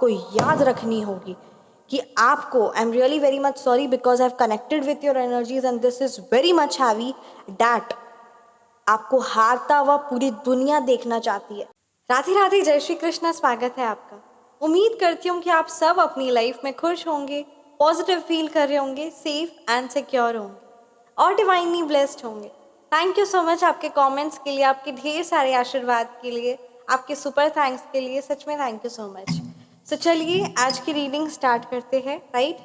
आपको याद रखनी होगी कि आपको, I am really very much sorry because I have connected with your energies and this is very much heavy, that आपको हारता हुआ पूरी दुनिया देखना चाहती है। राधे राधे, जय श्री कृष्णा, स्वागत है आपका। उम्मीद करती हूँ कि आप सब अपनी लाइफ में खुश होंगे, पॉजिटिव फील कर रहे होंगे, सेफ एंड सिक्योर होंगे और डिवाइनली ब्लेस्ड होंगे। थैंक यू सो मच आपके कमेंट्स के लिए, आपके ढेर सारे आशीर्वाद के लिए, आपके सुपर थैंक्स के लिए, सच में थैंक यू सो मच। सो चलिए आज की रीडिंग स्टार्ट करते हैं, राइट।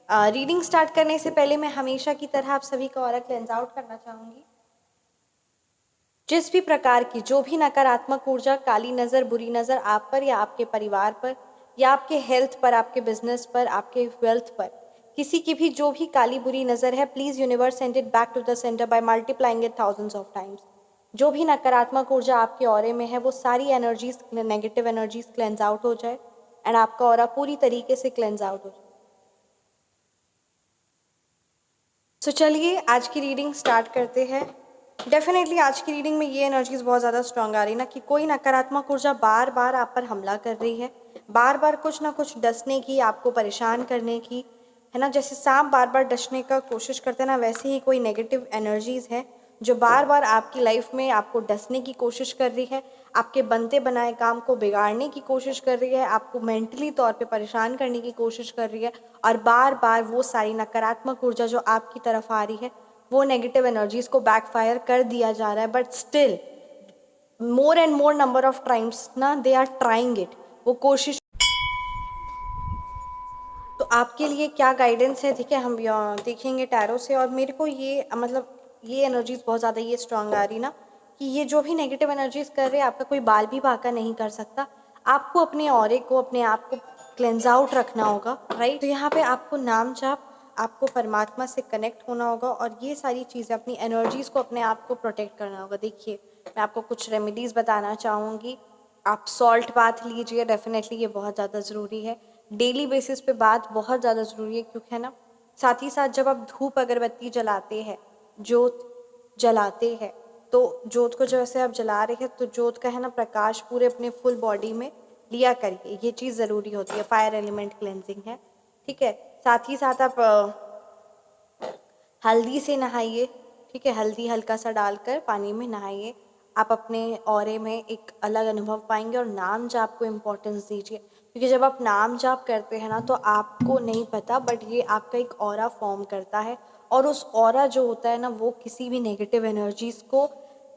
रीडिंग स्टार्ट करने से पहले मैं हमेशा की तरह आप सभी का ऑरा क्लेंस आउट करना चाहूँगी। जिस भी प्रकार की जो भी नकारात्मक ऊर्जा, काली नज़र, बुरी नज़र आप पर या आपके परिवार पर या आपके हेल्थ पर, आपके बिजनेस पर, आपके वेल्थ पर, किसी की भी जो भी काली बुरी नज़र है, please universe send it back to the centre by multiplying it thousands of times. जो भी नकारात्मक ऊर्जा आपके ऑरे में है वो सारी energies, negative energies cleanse out हो जाए एंड आपका ऑरा पूरी तरीके से क्लेंस आउट हो जाए। सो चलिए आज की रीडिंग स्टार्ट करते हैं। डेफिनेटली आज की रीडिंग में ये एनर्जीज बहुत ज़्यादा स्ट्रांग आ रही है ना, कि कोई नकारात्मक ऊर्जा बार बार आप पर हमला कर रही है, बार बार कुछ ना कुछ डसने की, आपको परेशान करने की, है ना। जैसे सांप बार बार डसने का कोशिश करते हैं ना, वैसे ही कोई नेगेटिव एनर्जीज है जो बार बार आपकी लाइफ में आपको डसने की कोशिश कर रही है, आपके बनते बनाए काम को बिगाड़ने की कोशिश कर रही है, आपको मेंटली तौर पे परेशान करने की कोशिश कर रही है। और बार बार वो सारी नकारात्मक ऊर्जा जो आपकी तरफ आ रही है, वो नेगेटिव एनर्जीज को बैकफायर कर दिया जा रहा है। But still more and more number of times ना दे आर ट्राइंग इट, वो कोशिश। तो आपके लिए क्या गाइडेंस है, ठीक है, हम देखेंगे टैरो से। और मेरे को ये मतलब ये एनर्जीज बहुत ज़्यादा ये स्ट्रांग आ रही ना, कि ये जो भी नेगेटिव एनर्जीज कर रहे हैं, आपका कोई बाल भी बांका नहीं कर सकता। आपको अपने ऑरे को, अपने आप को क्लेंज आउट रखना होगा, राइट। तो यहाँ पे आपको नाम जाप, आपको परमात्मा से कनेक्ट होना होगा और ये सारी चीज़ें, अपनी एनर्जीज को, अपने आप को प्रोटेक्ट करना होगा। देखिए मैं आपको कुछ रेमेडीज़ बताना चाहूँगी। आप सॉल्ट बाथ लीजिए, डेफिनेटली ये बहुत ज़्यादा ज़रूरी है। डेली बेसिस पे बात बहुत ज़्यादा ज़रूरी है, क्योंकि है ना, साथ ही साथ जब आप धूप अगरबत्ती जलाते हैं, जोत जलाते हैं, तो जोत को जैसे आप जला रहे हैं, तो जोत का है ना प्रकाश पूरे अपने फुल बॉडी में लिया करिए, ये चीज़ ज़रूरी होती है। फायर एलिमेंट क्लेंजिंग है, ठीक है। साथ ही साथ आप हल्दी से नहाइए, ठीक है, हल्दी हल्का सा डालकर पानी में नहाइए। आप अपने ऑरे में एक अलग अनुभव पाएंगे। और नाम जाप को इम्पोर्टेंस दीजिए, क्योंकि जब आप नाम जाप करते हैं ना, तो आपको नहीं पता बट ये आपका एक ऑरा फॉर्म करता है। और उस ऑरा जो होता है ना, वो किसी भी नेगेटिव एनर्जीज को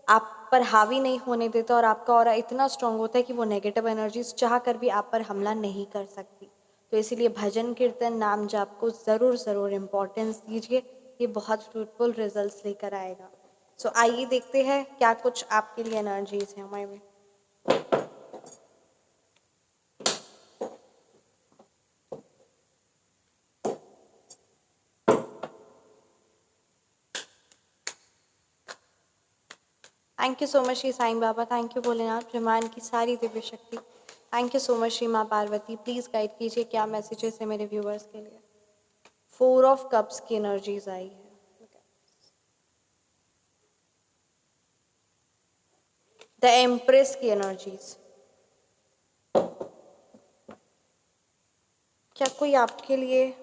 आप पर हावी नहीं होने देता। और आपका ऑरा इतना स्ट्रांग होता है कि वो नेगेटिव एनर्जीज चाह कर भी आप पर हमला नहीं कर सकती। तो इसीलिए भजन कीर्तन, नाम जाप को ज़रूर ज़रूर इम्पोर्टेंस दीजिए, ये बहुत फ्रूटफुल रिजल्ट्स लेकर आएगा। सो आइए देखते हैं क्या कुछ आपके लिए एनर्जीज हैं हमारे में। Thank you so much Shri Sai Baba, thank you Bholenath, ब्रह्मांड की सारी दिव्य शक्ति। Thank you so much Shri माँ पार्वती। प्लीज़ गाइड कीजिए क्या मैसेजेस है मेरे व्यूअर्स के लिए। 4 ऑफ कप्स की एनर्जीज आई है। द एम्प्रेस की एनर्जीज। क्या कोई आपके लिए,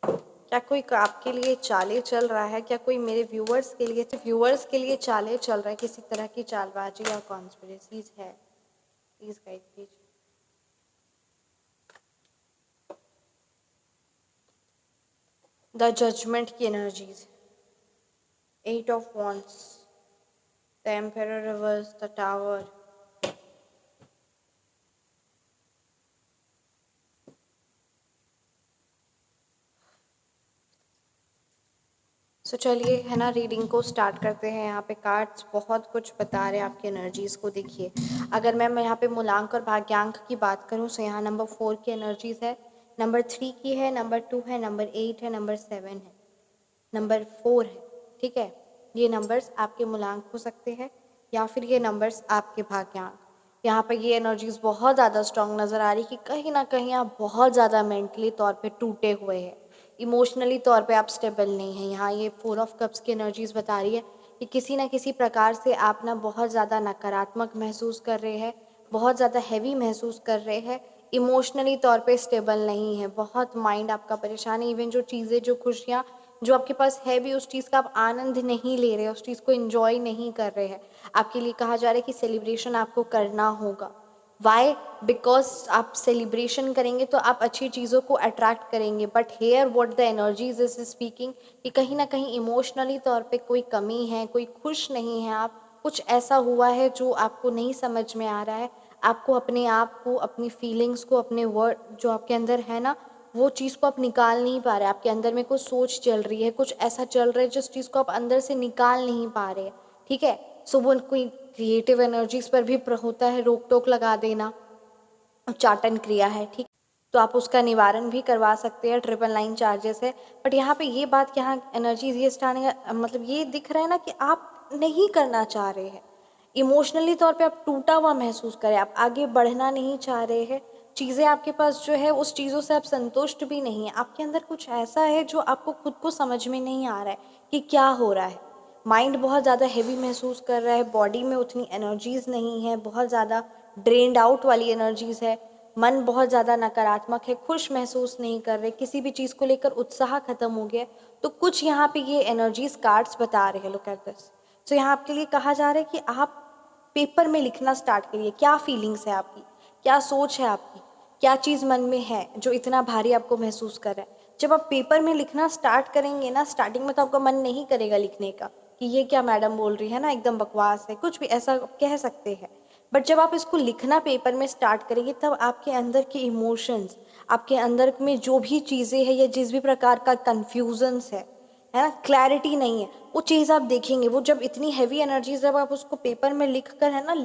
क्या कोई आपके लिए चालें चल रहा है? क्या कोई मेरे व्यूअर्स के लिए चालें चल रहा है? किसी तरह की चालबाजी या कॉन्स्पिरेसीज है? प्लीज गाइड कीजिए। द जजमेंट की energies. 8 of wands, the emperor reverse, the tower. So चलिए है ना, रीडिंग को स्टार्ट करते हैं। यहाँ पे कार्ड्स बहुत कुछ बता रहे हैं आपकी एनर्जीज़ को। देखिए अगर मैं यहाँ पे मूलांक और भाग्यांक की बात करूँ, तो यहाँ नंबर 4 की एनर्जीज़ है, नंबर 3 की है, नंबर 2 है, नंबर 8 है, नंबर 7 है, नंबर 4 है, ठीक है। ये नंबर्स आपके मूलांक हो सकते हैं या फिर ये नंबर्स आपके भाग्यांक। यहाँ पर ये एनर्जीज़ बहुत ज़्यादा स्ट्रॉन्ग नज़र आ रही कि कहीं ना कहीं आप बहुत ज़्यादा मेंटली तौर पे टूटे हुए हैं, इमोशनली तौर पे आप स्टेबल नहीं हैं। यहाँ ये 4 ऑफ कप्स की एनर्जीज़ बता रही है कि किसी ना किसी प्रकार से आप ना बहुत ज़्यादा नकारात्मक महसूस कर रहे हैं, बहुत ज़्यादा हैवी महसूस कर रहे हैं, इमोशनली तौर पे स्टेबल नहीं है, बहुत माइंड आपका परेशान है। इवन जो चीज़ें, जो खुशियाँ जो आपके पास है भी, उस चीज़ का आप आनंद नहीं ले रहे, उस चीज़ को एंजॉय नहीं कर रहे हैं। आपके लिए कहा जा रहा है कि सेलिब्रेशन आपको करना होगा। वाई? बिकॉज आप सेलिब्रेशन करेंगे तो आप अच्छी चीज़ों को अट्रैक्ट करेंगे। But here what the energies is speaking कि कहीं ना कहीं इमोशनली तौर पे कोई कमी है, कोई खुश नहीं है आप, कुछ ऐसा हुआ है जो आपको नहीं समझ में आ रहा है। आपको अपने आप को, अपनी फीलिंग्स को, अपने वर्ड जो आपके अंदर है ना, वो चीज़ को आप निकाल नहीं पा रहे। आपके अंदर में कुछ सोच चल रही है, कुछ ऐसा चल रहा है जिस चीज़ को आप अंदर से निकाल नहीं पा रहे। ठीक है, सो वो कोई क्रिएटिव एनर्जीज पर भी होता है रोक टोक लगा देना, उच्चाटन क्रिया है। ठीक, तो आप उसका निवारण भी करवा सकते हैं, 999 चार्जेस है। बट यहाँ पे ये बात, यहाँ एनर्जीज ये स्टार्टिंग मतलब ये दिख रहा है ना कि आप नहीं करना चाह रहे हैं, इमोशनली तौर पे आप टूटा हुआ महसूस करें, आप आगे बढ़ना नहीं चाह रहे हैं। चीज़ें आपके पास जो है, उस चीज़ों से आप संतुष्ट भी नहीं है। आपके अंदर कुछ ऐसा है जो आपको खुद को समझ में नहीं आ रहा है कि क्या हो रहा है। माइंड बहुत ज़्यादा हैवी महसूस कर रहा है, बॉडी में उतनी एनर्जीज़ नहीं है, बहुत ज़्यादा ड्रेन्ड आउट वाली एनर्जीज़ है। मन बहुत ज़्यादा नकारात्मक है, खुश महसूस नहीं कर रहे, किसी भी चीज़ को लेकर उत्साह खत्म हो गया। तो कुछ यहाँ पे ये एनर्जीज कार्ड्स बता रहे हैं, लुक एट दिस। तो यहाँ आपके लिए कहा जा रहा है कि आप पेपर में लिखना स्टार्ट करिए। क्या फीलिंग्स है आपकी, क्या सोच है आपकी, क्या चीज़ मन में है जो इतना भारी आपको महसूस कर रहा है। जब आप पेपर में लिखना स्टार्ट करेंगे ना, स्टार्टिंग में तो आपका मन नहीं करेगा लिखने का कि ये क्या मैडम बोल रही है ना, एकदम बकवास है, कुछ भी ऐसा कह सकते हैं। बट जब आप इसको लिखना पेपर में स्टार्ट करेंगे, तब आपके अंदर के इमोशंस, आपके अंदर में जो भी चीज़ें हैं या जिस भी प्रकार का कन्फ्यूजन्स है ना, क्लैरिटी नहीं है, वो चीज़ आप देखेंगे। वो जब इतनी हैवी एनर्जीज, जब आप उसको पेपर में लिख कर, है ना,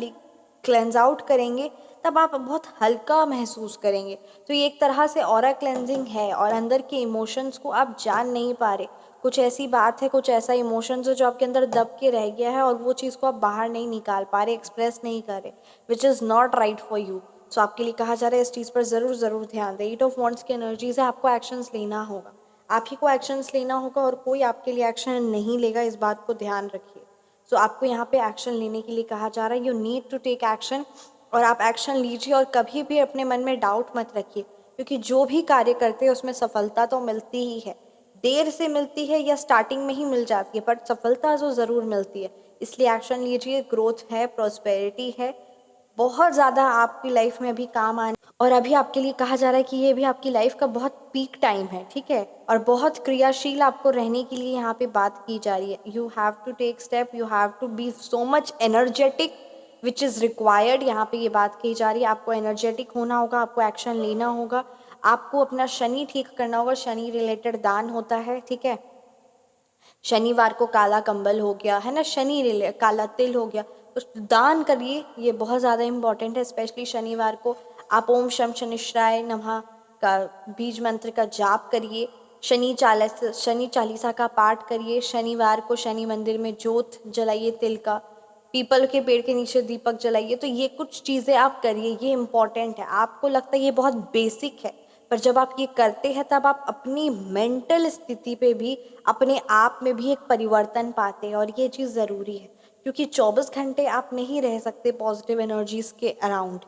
क्लेंज आउट करेंगे, तब आप बहुत हल्का महसूस करेंगे। तो ये एक तरह से ऑरा क्लेंजिंग है, और अंदर के इमोशंस को आप जान नहीं पा रहे। कुछ ऐसी बात है, कुछ ऐसा इमोशंस है जो आपके अंदर दब के रह गया है, और वो चीज़ को आप बाहर नहीं निकाल पा रहे, एक्सप्रेस नहीं कर रहे, which is not right for you. So आपके लिए कहा जा रहा है इस चीज़ पर ज़रूर ज़रूर ध्यान दें। 8 ऑफ वॉन्ड्स की एनर्जीज है, आपको एक्शंस लेना होगा, आप ही को एक्शंस लेना होगा, और कोई आपके लिए एक्शन नहीं लेगा, इस बात को ध्यान रखिए। सो आपको यहाँ पे एक्शन लेने के लिए कहा जा रहा है, you need to take action, और आप एक्शन लीजिए। और कभी भी अपने मन में डाउट मत रखिए, क्योंकि जो भी कार्य करते हैं उसमें सफलता तो मिलती ही है, देर से मिलती है या स्टार्टिंग में ही मिल जाती है, पर सफलता तो ज़रूर मिलती है। इसलिए एक्शन लीजिए, ग्रोथ है, प्रॉस्पेरिटी है, बहुत ज़्यादा आपकी लाइफ में अभी काम आने। और अभी आपके लिए कहा जा रहा है कि ये भी आपकी लाइफ का बहुत पीक टाइम है, ठीक है, और बहुत क्रियाशील आपको रहने के लिए यहाँ पे बात की जा रही है। You have to take step, you have to be so much energetic which is required. यहाँ पे ये बात कही जा रही है, आपको एनर्जेटिक होना होगा, आपको एक्शन लेना होगा, आपको अपना शनि ठीक करना होगा। शनि रिलेटेड दान होता है, ठीक है, शनिवार को काला कंबल हो गया, है ना, काला तिल हो गया, तो दान करिए, ये बहुत ज़्यादा इम्पॉर्टेंट है। स्पेशली शनिवार को आप ओम शम शनिश्चराय नमः का बीज मंत्र का जाप करिए, शनि चालीसा का पाठ करिए, शनिवार को शनि मंदिर में जोत जलाइए तिल का, पीपल के पेड़ के नीचे दीपक जलाइए। तो ये कुछ चीज़ें आप करिए, ये इम्पॉर्टेंट है। आपको लगता है ये बहुत बेसिक है, पर जब आप ये करते हैं तब आप अपनी मेंटल स्थिति पे भी, अपने आप में भी एक परिवर्तन पाते हैं, और ये चीज़ ज़रूरी है, क्योंकि 24 घंटे आप नहीं रह सकते पॉजिटिव एनर्जीज़ के अराउंड,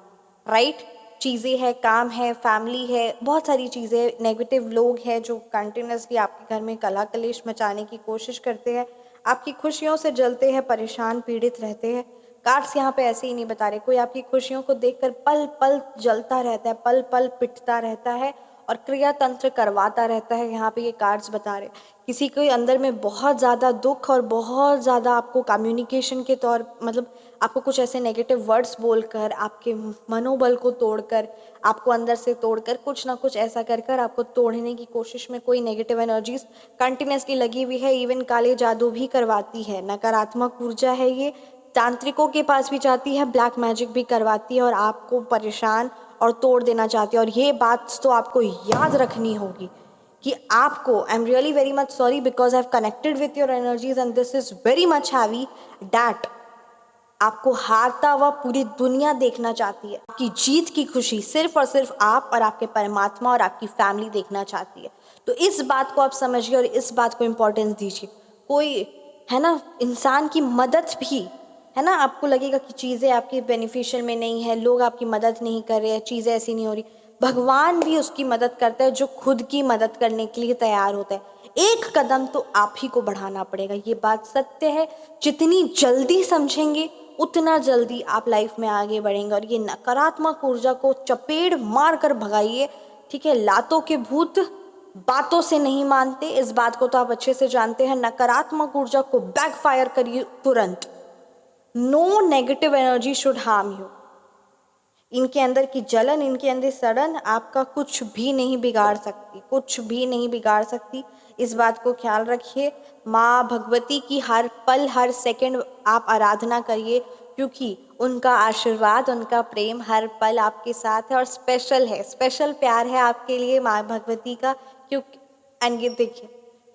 राइट। चीज़ें हैं, काम है, फैमिली है, बहुत सारी चीज़ें, नेगेटिव लोग हैं जो कंटिन्यूसली आपके घर में कलह कलेश मचाने की कोशिश करते हैं, आपकी खुशियों से जलते हैं, परेशान पीड़ित रहते हैं। कार्ड्स यहाँ पे ऐसे ही नहीं बता रहे, कोई आपकी खुशियों को देखकर पल पल जलता रहता है, पल पल पिटता रहता है, और क्रिया तंत्र करवाता रहता है। यहाँ पे ये कार्ड्स बता रहे, किसी के अंदर में बहुत ज़्यादा दुख, और बहुत ज़्यादा आपको कम्युनिकेशन के तौर, मतलब आपको कुछ ऐसे नेगेटिव वर्ड्स बोलकर, आपके मनोबल को तोड़कर, आपको अंदर से तोड़कर, कुछ ना कुछ ऐसा कर कर आपको तोड़ने की कोशिश में कोई नेगेटिव एनर्जीज कंटिन्यूसली लगी हुई है। इवन काले जादू भी करवाती है, नकारात्मक ऊर्जा है ये, तांत्रिकों के पास भी जाती है, ब्लैक मैजिक भी करवाती है, और आपको परेशान और तोड़ देना चाहती है। और ये बात तो आपको याद रखनी होगी कि आपको, I am really very much sorry because I have connected with your energies and this is very much heavy, that आपको हारता हुआ पूरी दुनिया देखना चाहती है। आपकी जीत की खुशी सिर्फ और सिर्फ आप और आपके परमात्मा और आपकी फैमिली देखना चाहती है। तो इस बात को आप समझिए और इस बात को इम्पोर्टेंस दीजिए। कोई, है ना, इंसान की मदद भी, है ना, आपको लगेगा कि चीज़ें आपकी बेनिफिशियल में नहीं है, लोग आपकी मदद नहीं कर रहे हैं, चीज़ें ऐसी नहीं हो रही, भगवान भी उसकी मदद करता है जो खुद की मदद करने के लिए तैयार होता है। एक कदम तो आप ही को बढ़ाना पड़ेगा, ये बात सत्य है। जितनी जल्दी समझेंगे उतना जल्दी आप लाइफ में आगे बढ़ेंगे। और ये नकारात्मक ऊर्जा को चपेट मार कर भगाइए, ठीक है। लातों के भूत बातों से नहीं मानते, इस बात को तो आप अच्छे से जानते हैं। नकारात्मक ऊर्जा को बैकफायर करिए तुरंत। No negative energy should harm you. इनके अंदर की जलन, इनके अंदर सड़न आपका कुछ भी नहीं बिगाड़ सकती, कुछ भी नहीं बिगाड़ सकती। इस बात को ख्याल रखिए। माँ भगवती की हर पल हर सेकंड आप आराधना करिए, क्योंकि उनका आशीर्वाद, उनका प्रेम हर पल आपके साथ है और स्पेशल है, स्पेशल प्यार है आपके लिए माँ भगवती का। क्योंकि एंड ये देखिए,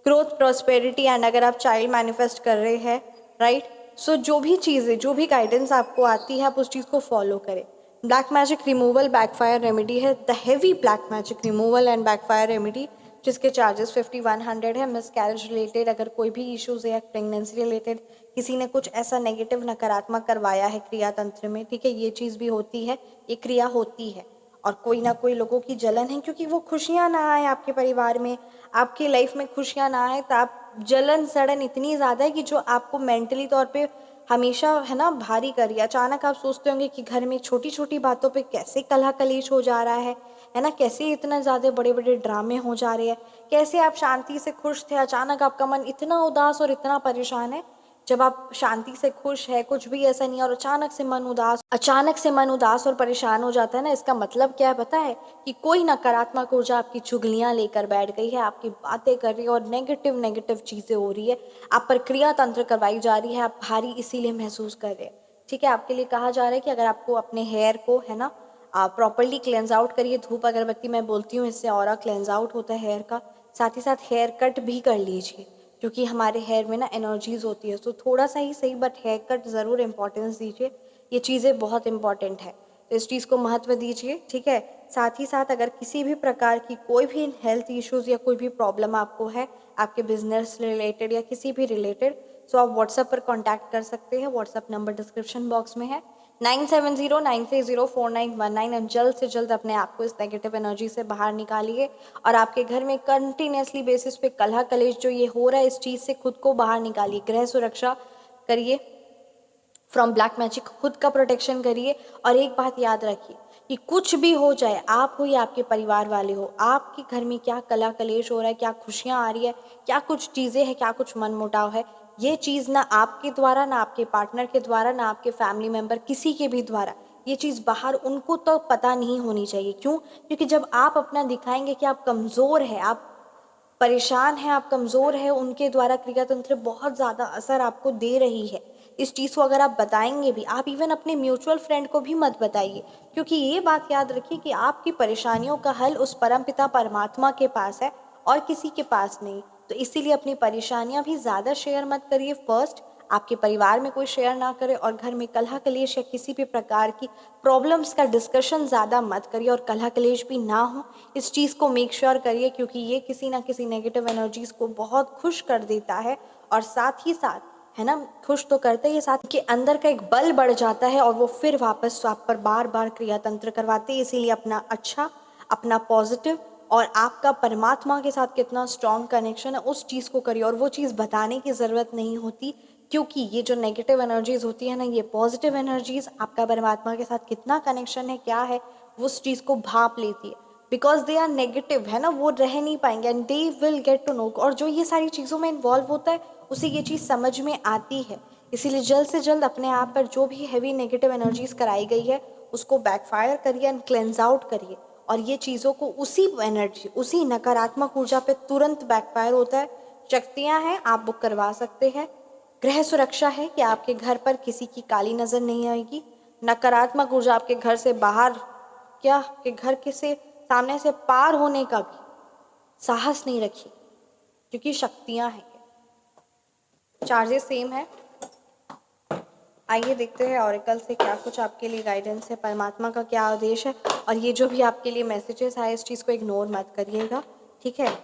ग्रोथ, प्रॉस्पेरिटी एंड अगर आप चाइल्ड मैनिफेस्ट कर रहे हैं, राइट, सो जो भी चीज़ें, जो भी गाइडेंस आपको आती है आप उस चीज़ को फॉलो करें। Black magic removal backfire remedy है, the heavy black magic removal and backfire remedy, जिसके चार्जेस 5100 है। मिस कैरेज रिलेटेड अगर कोई भी इश्यूज है, प्रेगनेंसी रिलेटेड किसी ने कुछ ऐसा नेगेटिव नकारात्मक करवाया है क्रिया तंत्र में, ठीक है, ये चीज़ भी होती है, ये क्रिया होती है। और कोई ना कोई लोगों की जलन है, क्योंकि वो खुशियाँ ना आए आपके परिवार में, आपकी लाइफ में खुशियाँ ना आए, तो आप जलन सड़न इतनी ज़्यादा है कि जो आपको मेंटली तौर पे हमेशा है ना भारी करिए। अचानक आप सोचते होंगे कि घर में छोटी छोटी बातों पे कैसे कलह कलेश हो जा रहा है ना, कैसे इतना ज़्यादा बड़े बड़े ड्रामे हो जा रहे हैं, कैसे आप शांति से खुश थे, अचानक आपका मन इतना उदास और इतना परेशान है। जब आप शांति से खुश है, कुछ भी ऐसा नहीं है, और अचानक से मन उदास और परेशान हो जाता है ना, इसका मतलब क्या है पता है? कि कोई नकारात्मक ऊर्जा आपकी चुगलियाँ लेकर बैठ गई है, आपकी बातें कर रही है और नेगेटिव नेगेटिव चीज़ें हो रही है, आप पर क्रिया तंत्र करवाई जा रही है, आप भारी इसीलिए महसूस कर रहे हैं, ठीक है। आपके लिए कहा जा रहा है कि अगर आपको अपने हेयर को है ना प्रॉपरली क्लेंज आउट करिए, धूप अगरबत्ती मैं बोलती हूँ, इससे ऑरा क्लेंज आउट होता है हेयर का। साथ ही साथ हेयर कट भी कर लीजिए, क्योंकि हमारे हेयर में ना एनर्जीज होती है, तो थोड़ा सा ही सही बट हेयर कट ज़रूर इंपॉर्टेंस दीजिए, ये चीज़ें बहुत इंपॉर्टेंट है, तो इस चीज़ को महत्व दीजिए, ठीक है। साथ ही साथ अगर किसी भी प्रकार की कोई भी हेल्थ इश्यूज़ या कोई भी प्रॉब्लम आपको है, आपके बिजनेस रिलेटेड या किसी भी रिलेटेड, तो आप व्हाट्सएप पर कॉन्टैक्ट कर सकते हैं। व्हाट्सएप नंबर डिस्क्रिप्शन बॉक्स में है, 9709304919। और जल्द से जल्द अपने आप को इस नेगेटिव एनर्जी से बाहर निकालिए, और आपके घर में कंटिन्यूसली बेसिस पे कलह कलेश जो ये हो रहा है, इस चीज़ से खुद को बाहर निकालिए, गृह सुरक्षा करिए, फ्रॉम ब्लैक मैजिक खुद का प्रोटेक्शन करिए। और एक बात याद रखिए कि कुछ भी हो जाए, आप हो या आपके परिवार वाले हो, आपके घर में क्या कलह कलेश हो रहा है, क्या खुशियाँ आ रही है, क्या कुछ चीज़ें हैं, क्या कुछ मनमुटाव है, ये चीज़ ना आपके द्वारा, ना आपके पार्टनर के द्वारा, ना आपके फैमिली मेम्बर किसी के भी द्वारा, ये चीज़ बाहर उनको तो पता नहीं होनी चाहिए। क्यों? क्योंकि जब आप अपना दिखाएंगे कि आप कमज़ोर है, आप परेशान हैं, आप कमज़ोर हैं, उनके द्वारा क्रिया तंत्र बहुत ज़्यादा असर आपको दे रही है। इस चीज़ को अगर आप बताएंगे भी, आप इवन अपने म्यूचुअल फ्रेंड को भी मत बताइए, क्योंकि ये बात याद रखिए कि आपकी परेशानियों का हल उस परमपिता परमात्मा के पास है और किसी के पास नहीं। तो इसीलिए अपनी परेशानियां भी ज़्यादा शेयर मत करिए। फर्स्ट, आपके परिवार में कोई शेयर ना करे, और घर में कलह कलेश या किसी भी प्रकार की प्रॉब्लम्स का डिस्कशन ज़्यादा मत करिए, और कलह कलेश भी ना हो, इस चीज़ को मेक श्योर करिए, क्योंकि ये किसी ना किसी नेगेटिव एनर्जीज़ को बहुत खुश कर देता है। और साथ ही साथ है ना, खुश तो करते ही, साथ के अंदर का एक बल बढ़ जाता है और वो फिर वापस आप पर बार बार क्रिया तंत्र करवाते हैं। इसीलिए अपना अच्छा, अपना पॉजिटिव और आपका परमात्मा के साथ कितना स्ट्रॉन्ग कनेक्शन है उस चीज़ को करिए। और वो चीज़ बताने की ज़रूरत नहीं होती, क्योंकि ये जो नेगेटिव एनर्जीज़ होती है ना, ये पॉजिटिव एनर्जीज़ आपका परमात्मा के साथ कितना कनेक्शन है, क्या है, वो उस चीज़ को भाप लेती है। बिकॉज दे आर नेगेटिव है ना, वो रह नहीं पाएंगे, and they will get to know. और जो ये सारी चीज़ों में इन्वॉल्व होता है उसे ये चीज़ समझ में आती है। इसीलिए जल्द से जल्द अपने आप पर जो भी हैवी नेगेटिव एनर्जीज़ कराई गई है उसको बैकफायर करिए एंड क्लेंज आउट करिए। और ये चीज़ों को उसी एनर्जी, उसी नकारात्मक ऊर्जा पे तुरंत बैकफायर होता है। शक्तियाँ हैं, आप बुक करवा सकते हैं। गृह सुरक्षा है कि आपके घर पर किसी की काली नज़र नहीं आएगी। नकारात्मक ऊर्जा आपके घर से बाहर, क्या कि घर के से सामने से पार होने का भी साहस नहीं रखिए, क्योंकि शक्तियाँ हैं। चार्जेस सेम है। आइए देखते हैं ऑरिकल से क्या कुछ आपके लिए गाइडेंस है, परमात्मा का क्या आदेश है। और ये जो भी आपके लिए मैसेजेस आए, इस चीज़ को इग्नोर मत करिएगा, ठीक है।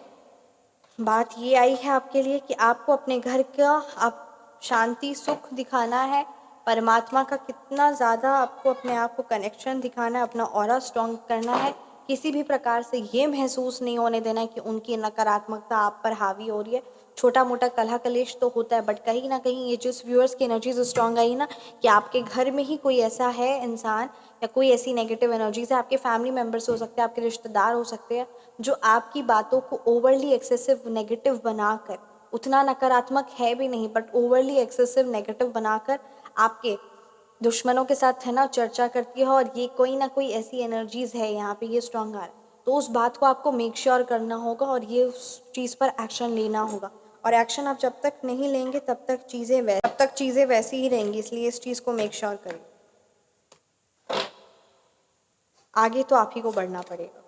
बात ये आई है आपके लिए कि आपको अपने घर का आप शांति सुख दिखाना है, परमात्मा का कितना ज़्यादा आपको अपने आप को कनेक्शन दिखाना है, अपना ऑरा स्ट्रॉन्ग करना है, किसी भी प्रकार से ये महसूस नहीं होने देना है कि उनकी नकारात्मकता आप पर हावी हो रही है। छोटा मोटा कलह कलेश तो होता है, बट कहीं ना कहीं ये जिस व्यूअर्स की एनर्जीज स्ट्रांग आई ना कि आपके घर में ही कोई ऐसा है इंसान या कोई ऐसी नेगेटिव एनर्जीज है, आपके फैमिली मेम्बर्स हो सकते हैं, आपके रिश्तेदार हो सकते हैं, जो आपकी बातों को ओवरली एक्सेसिव नेगेटिव बनाकर, उतना नकारात्मक है भी नहीं बट ओवरली एक्सेसिव नेगेटिव बनाकर आपके दुश्मनों के साथ है ना चर्चा करती है, और ये कोई ना कोई ऐसी एनर्जीज है यहाँ पे, ये स्ट्रांग आ रहा है। तो उस बात को आपको मेक श्योर करना होगा और ये उस चीज़ पर एक्शन लेना होगा। और एक्शन आप जब तक नहीं लेंगे तब तक चीज़ें वैसी ही रहेंगी, इसलिए इस चीज़ को मेक श्योर करें। आगे तो आप ही को बढ़ना पड़ेगा।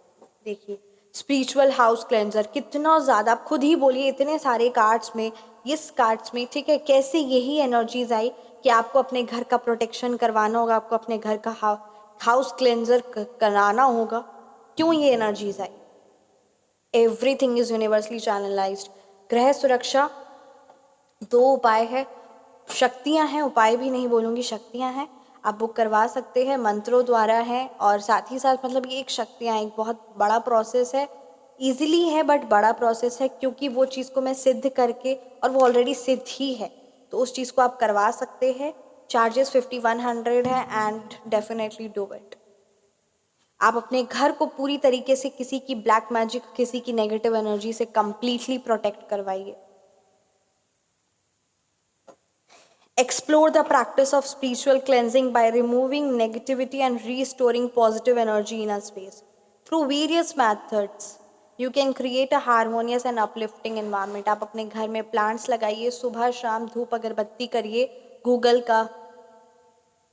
देखिए, स्पिरिचुअल हाउस क्लेंजर कितना ज़्यादा, आप खुद ही बोलिए, इतने सारे कार्ड्स में, इस कार्ड्स में, ठीक है, कैसे यही एनर्जीज आई कि आपको अपने घर का प्रोटेक्शन करवाना होगा, आपको अपने घर का हाउस क्लेंजर कराना होगा। क्यों ये energies I? Everything is universally channelised. ग्रह सुरक्षा, दो उपाय है, शक्तियां हैं, उपाय भी नहीं बोलूँगी, शक्तियां हैं, आप बुक करवा सकते हैं, मंत्रों द्वारा है, और साथ ही साथ मतलब ये एक शक्तियाँ, एक बहुत बड़ा प्रोसेस है, इजीली है बट बड़ा प्रोसेस है, क्योंकि वो चीज़ को मैं सिद्ध करके, और वो ऑलरेडी सिद्ध ही है, तो उस चीज़ को आप करवा सकते हैं। चार्जेस 5100 है एंड डेफिनेटली डू इट। आप अपने घर को पूरी तरीके से किसी की ब्लैक मैजिक, किसी की नेगेटिव एनर्जी से कंप्लीटली प्रोटेक्ट करवाइए। Explore the practice of spiritual cleansing by removing negativity and restoring positive energy in a space. Through various methods, you can create a harmonious and uplifting environment. आप अपने घर में plants लगाइए, सुबह शाम धूप अगरबत्ती करिए, गूगल का,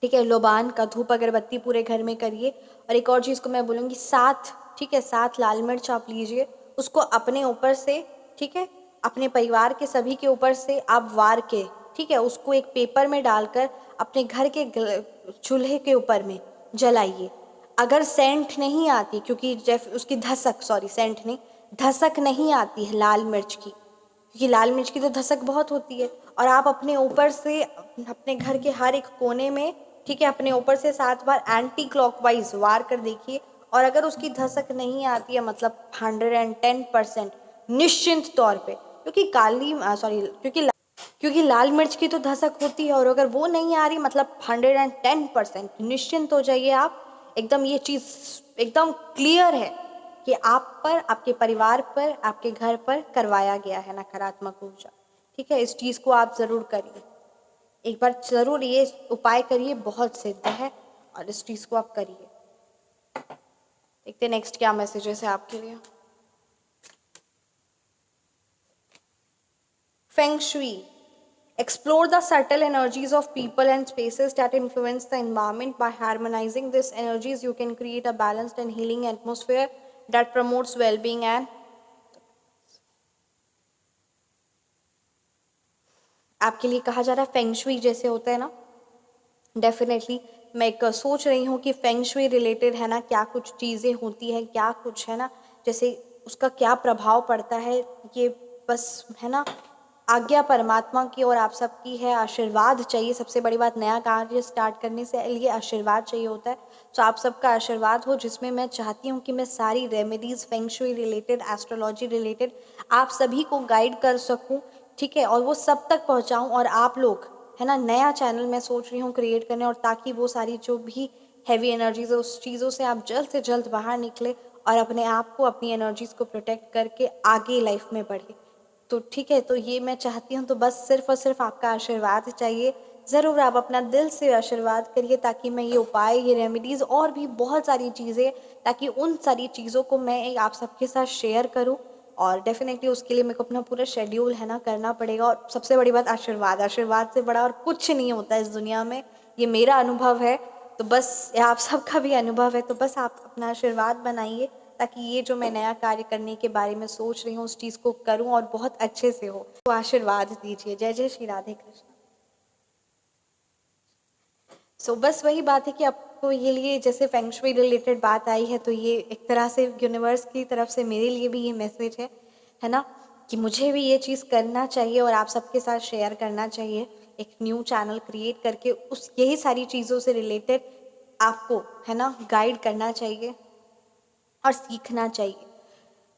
ठीक है, लोबान का धूप अगरबत्ती पूरे घर में करिए। और एक और चीज़ को मैं बोलूँगी, 7, ठीक है, 7 लाल मिर्च आप लीजिए, उसको अपने ऊपर से, ठीक है, अपने परिवार के सभी के ऊपर से आप वार के, ठीक है, उसको एक पेपर में डालकर अपने घर के चूल्हे के ऊपर में जलाइए। अगर सेंट नहीं आती, क्योंकि उसकी धसक, सॉरी सेंट नहीं, धसक नहीं आती है लाल मिर्च की, क्योंकि लाल मिर्च की तो धसक बहुत होती है, और आप अपने ऊपर से अपने घर के हर एक कोने में, ठीक है, अपने ऊपर से 7 बार एंटी क्लॉकवाइज वार कर देखिए, और अगर उसकी धसक नहीं आती है, मतलब 110% निश्चिंत तौर पे, क्योंकि लाल मिर्च की तो धसक होती है, और अगर वो नहीं आ रही, मतलब 110% निश्चिंत हो जाइए आप, एकदम ये चीज़ एकदम क्लियर है कि आप पर, आपके परिवार पर, आपके घर पर करवाया गया है नकारात्मक ऊर्जा। ठीक है, इस चीज़ को आप ज़रूर करिए, एक बार ज़रूर ये उपाय करिए, बहुत सिद्ध है, और इस चीज़ को आप करिए। देखते नेक्स्ट क्या मैसेजेस है आपके लिए। Feng shui, explore the subtle energies of people and spaces that influence the environment. By harmonizing these energies, you can create a balanced and healing atmosphere that promotes well-being and आपके लिए कहा जा रहा है feng shui जैसे होता है ना, डेफिनेटली मैं एक सोच रही हूँ कि फेंग शुई रिलेटेड है ना, क्या कुछ चीज़ें होती हैं, क्या कुछ है ना, जैसे उसका क्या प्रभाव पड़ता है, ये बस है ना, आज्ञा परमात्मा की और आप सबकी है, आशीर्वाद चाहिए, सबसे बड़ी बात, नया कार्य स्टार्ट करने से लिए आशीर्वाद चाहिए होता है, तो आप सबका आशीर्वाद हो, जिसमें मैं चाहती हूँ कि मैं सारी remedies feng shui related, astrology related आप सभी को गाइड कर सकूँ, ठीक है, और वो सब तक पहुँचाऊँ, और आप लोग है ना, नया चैनल मैं सोच रही हूँ क्रिएट करने, और ताकि वो सारी जो भी हैवी एनर्जीज है उस चीज़ों से आप जल्द से जल्द बाहर निकले और अपने आप को, अपनी एनर्जीज को प्रोटेक्ट करके आगे लाइफ में बढ़े। तो ठीक है, तो ये मैं चाहती हूँ, तो बस सिर्फ और सिर्फ आपका आशीर्वाद चाहिए, ज़रूर आप अपना दिल से आशीर्वाद करिए, ताकि मैं ये उपाय, ये रेमेडीज़ और भी बहुत सारी चीज़ें, ताकि उन सारी चीज़ों को मैं आप सबके साथ शेयर करूँ, और डेफिनेटली उसके लिए मेरे को अपना पूरा शेड्यूल है ना करना पड़ेगा, और सबसे बड़ी बात आशीर्वाद, आशीर्वाद से बड़ा और कुछ नहीं होता इस दुनिया में, ये मेरा अनुभव है, तो बस आप सबका भी अनुभव है, तो बस आप अपना आशीर्वाद बनाइए, ताकि ये जो मैं नया कार्य करने के बारे में सोच रही हूँ उस चीज़ को करूँ और बहुत अच्छे से हो, तो आशीर्वाद दीजिए। जय जय श्री राधे कृष्ण। बस वही बात है कि आपको ये लिए, जैसे फेंग शुई रिलेटेड बात आई है, तो ये एक तरह से यूनिवर्स की तरफ से मेरे लिए भी ये मैसेज है ना, कि मुझे भी ये चीज़ करना चाहिए और आप सबके साथ शेयर करना चाहिए, एक न्यू चैनल क्रिएट करके उस यही सारी चीज़ों से रिलेटेड आपको है ना गाइड करना चाहिए। और सीखना चाहिए।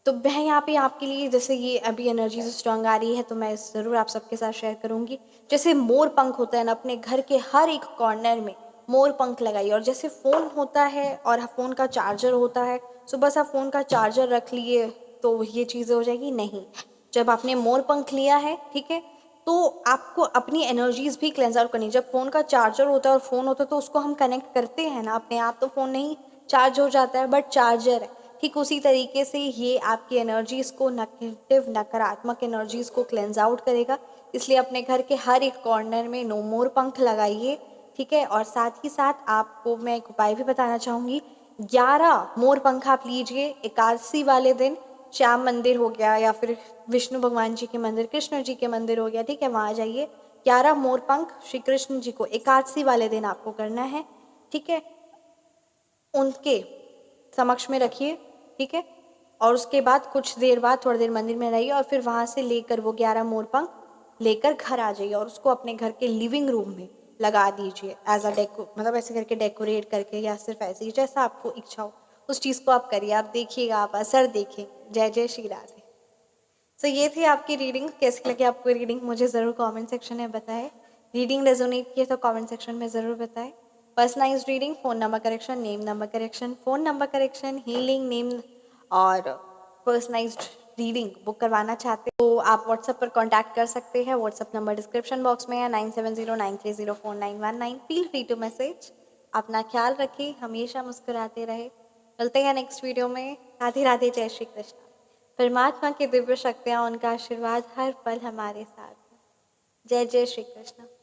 तो मैं यहाँ पे आपके लिए, जैसे ये अभी एनर्जी से स्ट्रांग आ रही है तो मैं ज़रूर आप सबके साथ शेयर करूँगी। जैसे मोर पंख होता है ना, अपने घर के हर एक कॉर्नर में मोर पंख लगाइए। और जैसे फ़ोन होता है और फ़ोन का चार्जर होता है, तो बस आप फ़ोन का चार्जर रख लिए तो ये चीज़ें हो जाएगी, नहीं। जब आपने मोर पंख लिया है, ठीक है, तो आपको अपनी एनर्जीज़ भी क्लेंस आउट करनी। जब फ़ोन का चार्जर होता है और फ़ोन होता है तो उसको हम कनेक्ट करते हैं ना अपने आप, तो फ़ोन नहीं चार्ज हो जाता है, बट चार्जर है। ठीक उसी तरीके से ये आपकी एनर्जीज़ को, नेगेटिव नकारात्मक एनर्जीज़ को क्लेंस आउट करेगा। इसलिए अपने घर के हर एक कॉर्नर में नो मोर पंख लगाइए, ठीक है। और साथ ही साथ आपको मैं एक उपाय भी बताना चाहूँगी। 11 मोर पंख आप लीजिए एकादशी वाले दिन, श्याम मंदिर हो गया या फिर विष्णु भगवान जी के मंदिर, कृष्ण जी के मंदिर हो गया, ठीक है, वहाँ जाइए। 11 मोर पंख श्री कृष्ण जी को एकादशी वाले दिन आपको करना है, ठीक है। उनके समक्ष में रखिए, ठीक है। और उसके बाद कुछ देर बाद थोड़ी देर मंदिर में रहिए और फिर वहाँ से लेकर वो 11 मोरपंख लेकर घर आ जाइए और उसको अपने घर के लिविंग रूम में लगा दीजिए एज अ मतलब ऐसे करके डेकोरेट करके, या सिर्फ ऐसे ही जैसा आपको इच्छा हो उस चीज़ को आप करिए। आप देखिएगा, आप असर देखेंगे। जय जय श्री राधे। सो ये थी आपकी रीडिंग। कैसी लगी आपको रीडिंग मुझे ज़रूर कमेंट सेक्शन में बताएं। रीडिंग रेजोनेट किए तो कमेंट सेक्शन में ज़रूर बताएं। Personalise reading, phone number correction, name number correction, phone number correction, healing, name और पर्सनलाइज्ड रीडिंग बुक करवाना चाहते हो तो आप व्हाट्सएप पर कांटेक्ट कर सकते हैं। व्हाट्सएप नंबर डिस्क्रिप्शन बॉक्स में है, 9709304919। Feel free to message. अपना ख्याल रखें, हमेशा मुस्कुराते रहे। मिलते हैं नेक्स्ट वीडियो में। राधे राधे, जय श्री कृष्ण। परमात्मा की दिव्य शक्तियाँ, उनका आशीर्वाद हर पल हमारे साथ है। जय जय श्री कृष्ण।